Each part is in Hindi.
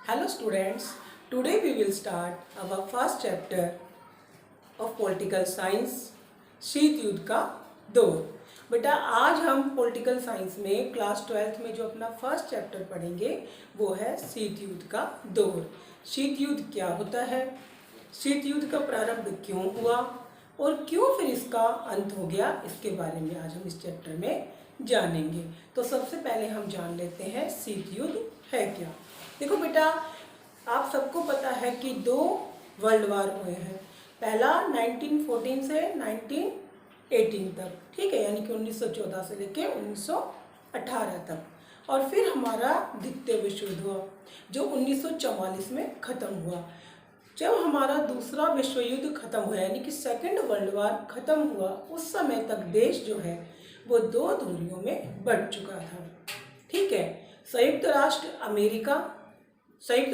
Hello students, today we will start our first chapter of political science शीत युद्ध का दौर। बेटा आज हम पॉलिटिकल साइंस में क्लास 12th में जो अपना फर्स्ट चैप्टर पढ़ेंगे वो है शीत युद्ध का दौर। शीत युद्ध क्या होता है, शीत युद्ध का प्रारंभ क्यों हुआ और क्यों फिर इसका अंत हो गया, इसके बारे में आज हम इस चैप्टर में जानेंगे। तो सबसे पहले हम जान लेते हैं शीत युद्ध है क्या। देखो बेटा, आप सबको पता है कि दो वर्ल्ड वार हुए हैं। पहला 1914 से 1918 तक, ठीक है, यानी कि 1914 से लेके 1918 तक। और फिर हमारा द्वितीय विश्व युद्ध हुआ जो 1944 में ख़त्म हुआ। जब हमारा दूसरा विश्व युद्ध खत्म हुआ यानी कि सेकेंड वर्ल्ड वार खत्म हुआ, उस समय तक देश जो है वो दो दूरियों में बढ़ चुका था। ठीक है, संयुक्त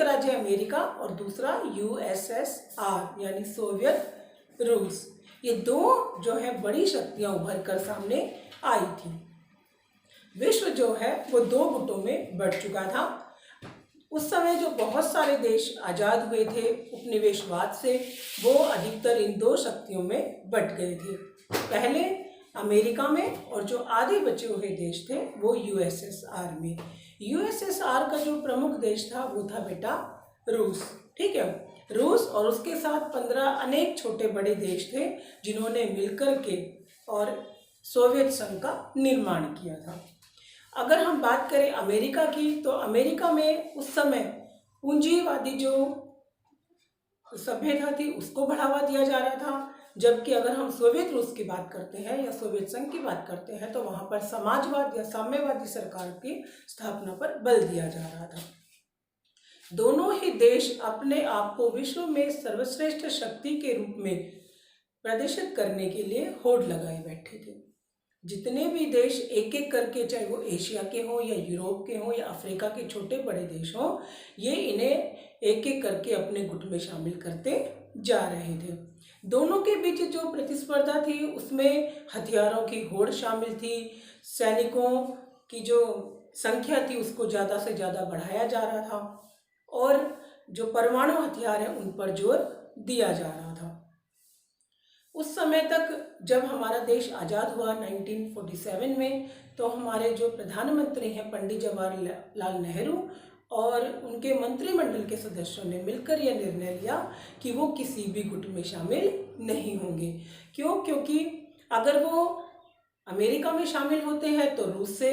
राज्य अमेरिका और दूसरा यूएसएसआर यानी सोवियत रूस, ये दो जो है बड़ी शक्तियां उभर कर सामने आई थी। विश्व जो है वो दो गुटों में बढ़ चुका था। उस समय जो बहुत सारे देश आज़ाद हुए थे उपनिवेशवाद से, वो अधिकतर इन दो शक्तियों में बंट गए थे। पहले अमेरिका में और जो आधे बचे हुए देश थे वो यूएसएसआर में। यूएसएसआर का जो प्रमुख देश था वो था बेटा रूस। ठीक है, रूस और उसके साथ 15 अनेक छोटे बड़े देश थे जिन्होंने मिलकर के और सोवियत संघ का निर्माण किया था। अगर हम बात करें अमेरिका की, तो अमेरिका में उस समय पूंजीवादी जो सभ्यता थी उसको बढ़ावा दिया जा रहा था, जबकि अगर हम सोवियत रूस की बात करते हैं या सोवियत संघ की बात करते हैं तो वहाँ पर समाजवाद या साम्यवादी सरकार की स्थापना पर बल दिया जा रहा था। दोनों ही देश अपने आप को विश्व में सर्वश्रेष्ठ शक्ति के रूप में प्रदर्शित करने के लिए होड़ लगाए बैठे थे। जितने भी देश एक एक करके, चाहे वो एशिया के हों या यूरोप के हों या अफ्रीका के छोटे बड़े देश हों, ये इन्हें एक एक करके अपने गुट में शामिल करते जा रहे थे। दोनों के बीच जो प्रतिस्पर्धा थी उसमें हथियारों की होड़ शामिल थी, सैनिकों की जो संख्या थी उसको ज़्यादा से ज़्यादा बढ़ाया जा रहा था और जो परमाणु हथियार हैं उन पर जोर दिया जा रहा था। उस समय तक जब हमारा देश आज़ाद हुआ 1947 में, तो हमारे जो प्रधानमंत्री हैं पंडित जवाहरलाल नेहरू और उनके मंत्रिमंडल के सदस्यों ने मिलकर यह निर्णय लिया कि वो किसी भी गुट में शामिल नहीं होंगे। क्यों? क्योंकि अगर वो अमेरिका में शामिल होते हैं तो रूस से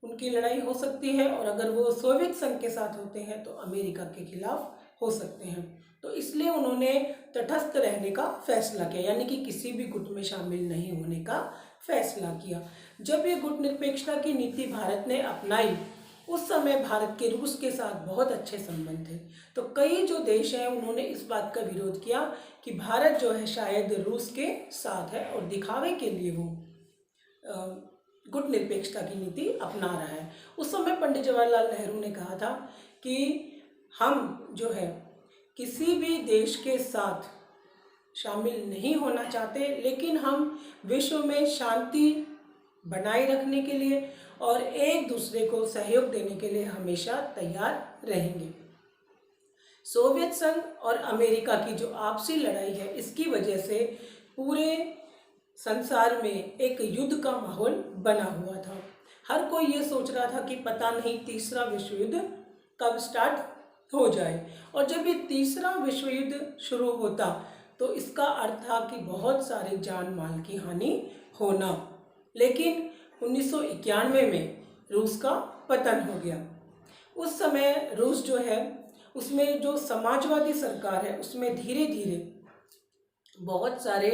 उनकी लड़ाई हो सकती है और अगर वो सोवियत संघ के साथ होते हैं तो अमेरिका के खिलाफ हो सकते हैं। तो इसलिए उन्होंने तटस्थ रहने का फैसला किया, यानी कि किसी भी गुट में शामिल नहीं होने का फैसला किया। जब ये गुट निरपेक्षता की नीति भारत ने अपनाई, उस समय भारत के रूस के साथ बहुत अच्छे संबंध थे, तो कई जो देश हैं उन्होंने इस बात का विरोध किया कि भारत जो है शायद रूस के साथ है और दिखावे के लिए वो गुट निरपेक्षता की नीति अपना रहा है। उस समय पंडित जवाहरलाल नेहरू ने कहा था कि हम जो है किसी भी देश के साथ शामिल नहीं होना चाहते, लेकिन हम विश्व में शांति बनाए रखने के लिए और एक दूसरे को सहयोग देने के लिए हमेशा तैयार रहेंगे। सोवियत संघ और अमेरिका की जो आपसी लड़ाई है, इसकी वजह से पूरे संसार में एक युद्ध का माहौल बना हुआ था। हर कोई ये सोच रहा था कि पता नहीं तीसरा विश्व युद्ध कब स्टार्ट हो जाए, और जब ये तीसरा विश्व युद्ध शुरू होता तो इसका अर्थ था कि बहुत सारे जान माल की हानि होना। लेकिन 1991 में रूस का पतन हो गया। उस समय रूस जो है उसमें जो समाजवादी सरकार है उसमें धीरे धीरे बहुत सारे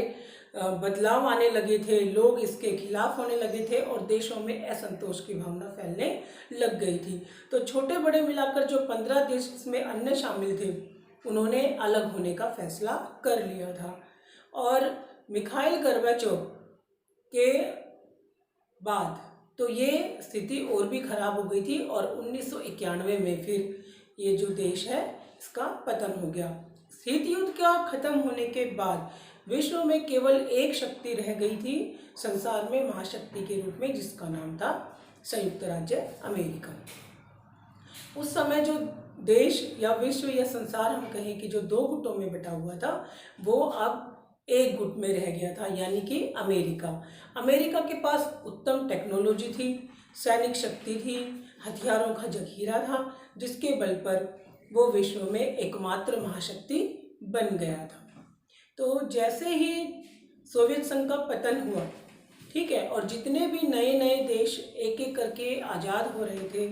बदलाव आने लगे थे, लोग इसके खिलाफ होने लगे थे और देशों में असंतोष की भावना फैलने लग गई थी। तो छोटे बड़े मिलाकर जो 15 देश इसमें अन्य शामिल थे उन्होंने अलग होने का फैसला कर लिया था। और मिखाइल गोर्बाचोव के बाद तो ये स्थिति और भी खराब हो गई थी और 1991 में फिर ये जो देश है इसका पतन हो गया। शीत युद्ध का खत्म होने के बाद विश्व में केवल एक शक्ति रह गई थी संसार में महाशक्ति के रूप में, जिसका नाम था संयुक्त राज्य अमेरिका। उस समय जो देश या विश्व या संसार हम कहें कि जो दो गुटों में बटा हुआ था वो अब एक गुट में रह गया था, यानी कि अमेरिका। अमेरिका के पास उत्तम टेक्नोलॉजी थी, सैनिक शक्ति थी, हथियारों का जखीरा था, जिसके बल पर वो विश्व में एकमात्र महाशक्ति बन गया था। तो जैसे ही सोवियत संघ का पतन हुआ, ठीक है, और जितने भी नए नए देश एक एक करके आज़ाद हो रहे थे,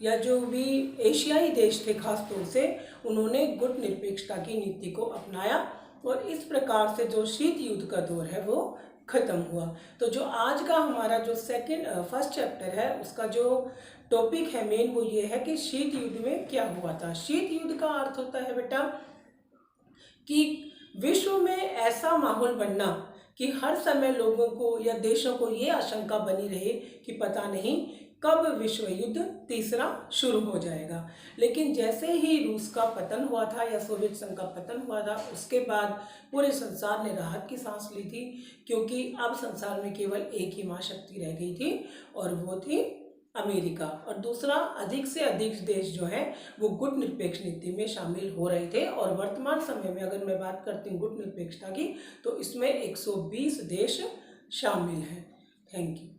या जो भी एशियाई देश थे खास तौर से, उन्होंने गुट निरपेक्षता की नीति को अपनाया और इस प्रकार से जो शीत युद्ध का दौर है वो खत्म हुआ। तो जो आज का हमारा जो फर्स्ट चैप्टर है उसका जो टॉपिक है मेन वो ये है कि शीत युद्ध में क्या हुआ था। शीत युद्ध का अर्थ होता है बेटा कि विश्व में ऐसा माहौल बनना कि हर समय लोगों को या देशों को ये आशंका बनी रहे कि पता नहीं कब विश्व युद्ध तीसरा शुरू हो जाएगा। लेकिन जैसे ही रूस का पतन हुआ था या सोवियत संघ का पतन हुआ था, उसके बाद पूरे संसार ने राहत की सांस ली थी, क्योंकि अब संसार में केवल एक ही महाशक्ति रह गई थी और वो थी अमेरिका। और दूसरा, अधिक से अधिक देश जो है वो गुट निरपेक्ष नीति में शामिल हो रहे थे। और वर्तमान समय में अगर मैं बात करती हूँ गुट निरपेक्षता की, तो इसमें 120 देश शामिल हैं। Thank you.